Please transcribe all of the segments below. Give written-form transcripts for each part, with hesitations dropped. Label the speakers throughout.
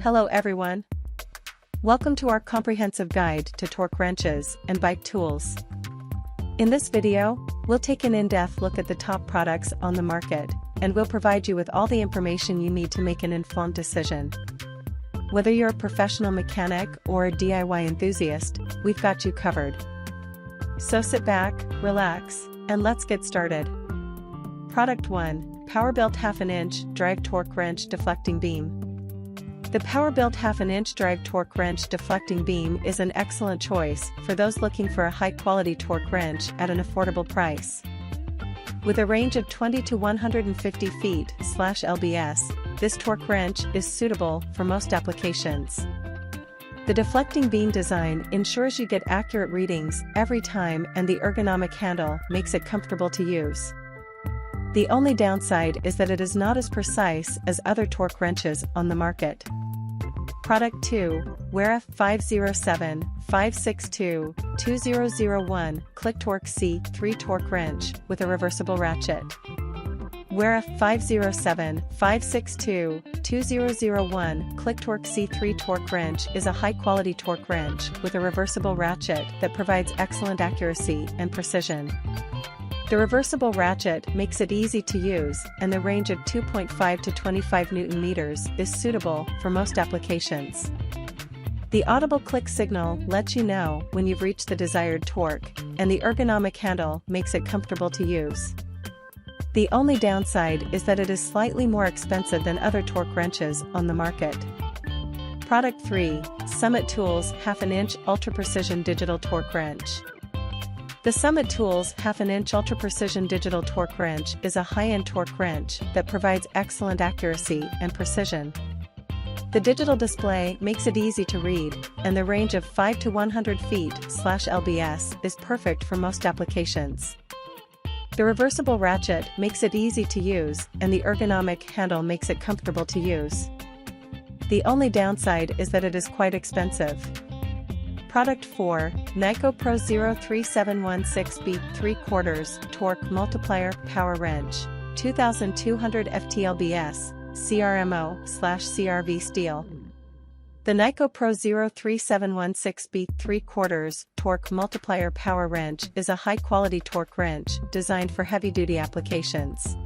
Speaker 1: Hello everyone. Welcome to our comprehensive guide to torque wrenches and bike tools. In this video, we'll take an in-depth look at the top products on the market, and we'll provide you with all the information you need to make an informed decision. Whether you're a professional mechanic or a DIY enthusiast, we've got you covered. So sit back, relax, and let's get started. Product 1, Power-Built 1/2 inch Drive Torque Wrench Deflecting Beam. The Power-Built 1/2 inch Drive Torque Wrench Deflecting Beam is an excellent choice for those looking for a high-quality torque wrench at an affordable price. With a range of 20 to 150 feet/lbs, this torque wrench is suitable for most applications. The deflecting beam design ensures you get accurate readings every time, and the ergonomic handle makes it comfortable to use. The only downside is that it is not as precise as other torque wrenches on the market. Product 2, GEARWRENCH 507-562-2001 Click Torque C3 Torque Wrench with a reversible ratchet. GEARWRENCH 507-562-2001 Click Torque C3 Torque Wrench is a high-quality torque wrench with a reversible ratchet that provides excellent accuracy and precision. The reversible ratchet makes it easy to use, and the range of 2.5 to 25 Nm is suitable for most applications. The audible click signal lets you know when you've reached the desired torque, and the ergonomic handle makes it comfortable to use. The only downside is that it is slightly more expensive than other torque wrenches on the market. Product 3, Summit Tools 1/2 inch Ultra Precision Digital Torque Wrench. The Summit Tools 1/2 inch Ultra Precision Digital Torque Wrench is a high-end torque wrench that provides excellent accuracy and precision. The digital display makes it easy to read, and the range of 5 to 100 feet/lbs is perfect for most applications. The reversible ratchet makes it easy to use, and the ergonomic handle makes it comfortable to use. The only downside is that it is quite expensive. Product 4, Nyco Pro 03716B 3/4 Torque Multiplier Power Wrench, 2200 FTLBS, CRMO/CRV steel. The Nyco Pro 03716B 3/4 Torque Multiplier Power Wrench is a high-quality torque wrench designed for heavy-duty applications.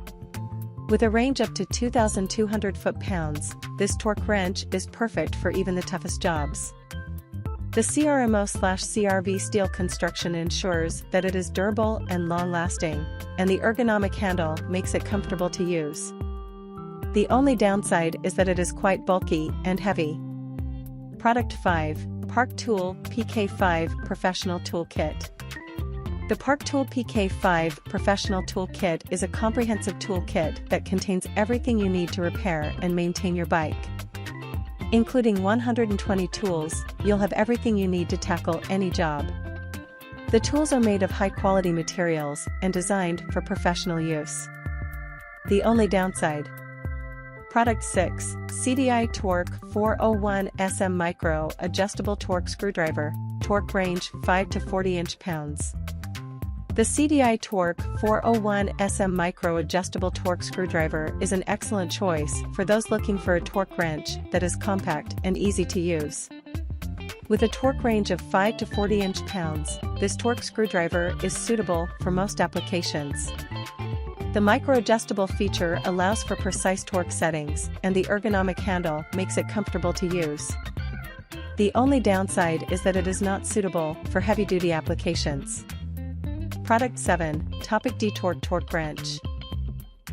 Speaker 1: With a range up to 2,200 foot-pounds, this torque wrench is perfect for even the toughest jobs. The CRMO/CRV steel construction ensures that it is durable and long-lasting, and the ergonomic handle makes it comfortable to use. The only downside is that it is quite bulky and heavy. Product 5, Park Tool PK5 Professional Tool Kit. The Park Tool PK5 Professional Tool Kit is a comprehensive tool kit that contains everything you need to repair and maintain your bike. Including 120 tools, you'll have everything you need to tackle any job. The tools are made of high-quality materials and designed for professional use. The only downside. Product 6, CDI Torque 401 SM Micro Adjustable Torque Screwdriver, Torque Range 5 to 40 inch-pounds. The CDI Torque 401 SM Micro Adjustable Torque Screwdriver is an excellent choice for those looking for a torque wrench that is compact and easy to use. With a torque range of 5 to 40 inch-pounds, this torque screwdriver is suitable for most applications. The micro-adjustable feature allows for precise torque settings, and the ergonomic handle makes it comfortable to use. The only downside is that it is not suitable for heavy-duty applications. Product 7, Topic D-Torque Torque Wrench.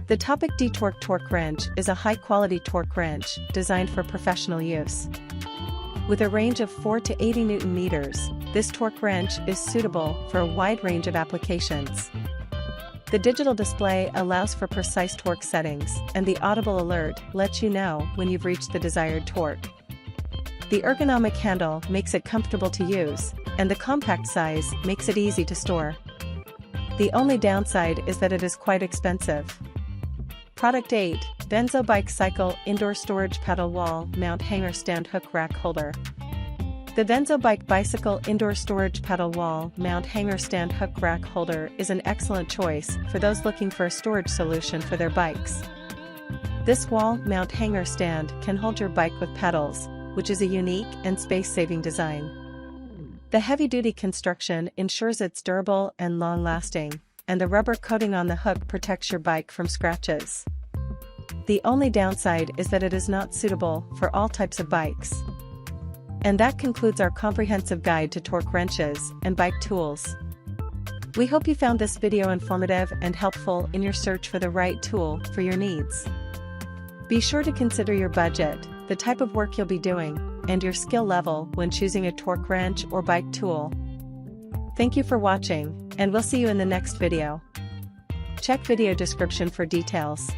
Speaker 1: The Topic D-Torque Torque Wrench is a high-quality torque wrench designed for professional use. With a range of 4 to 80 Nm, this torque wrench is suitable for a wide range of applications. The digital display allows for precise torque settings, and the audible alert lets you know when you've reached the desired torque. The ergonomic handle makes it comfortable to use, and the compact size makes it easy to store. The only downside is that it is quite expensive. Product 8, Venzo Bike Cycle Indoor Storage Paddle Wall Mount Hanger Stand Hook Rack Holder. The Venzo Bicycle Indoor Storage Paddle Wall Mount Hanger Stand Hook Rack Holder is an excellent choice for those looking for a storage solution for their bikes. This wall mount hanger stand can hold your bike with pedals, which is a unique and space-saving design. The heavy-duty construction ensures it's durable and long-lasting, and the rubber coating on the hook protects your bike from scratches. The only downside is that it is not suitable for all types of bikes. And that concludes our comprehensive guide to torque wrenches and bike tools. We hope you found this video informative and helpful in your search for the right tool for your needs. Be sure to consider your budget, the type of work you'll be doing, and your skill level when choosing a torque wrench or bike tool. Thank you for watching, and we'll see you in the next video. Check video description for details.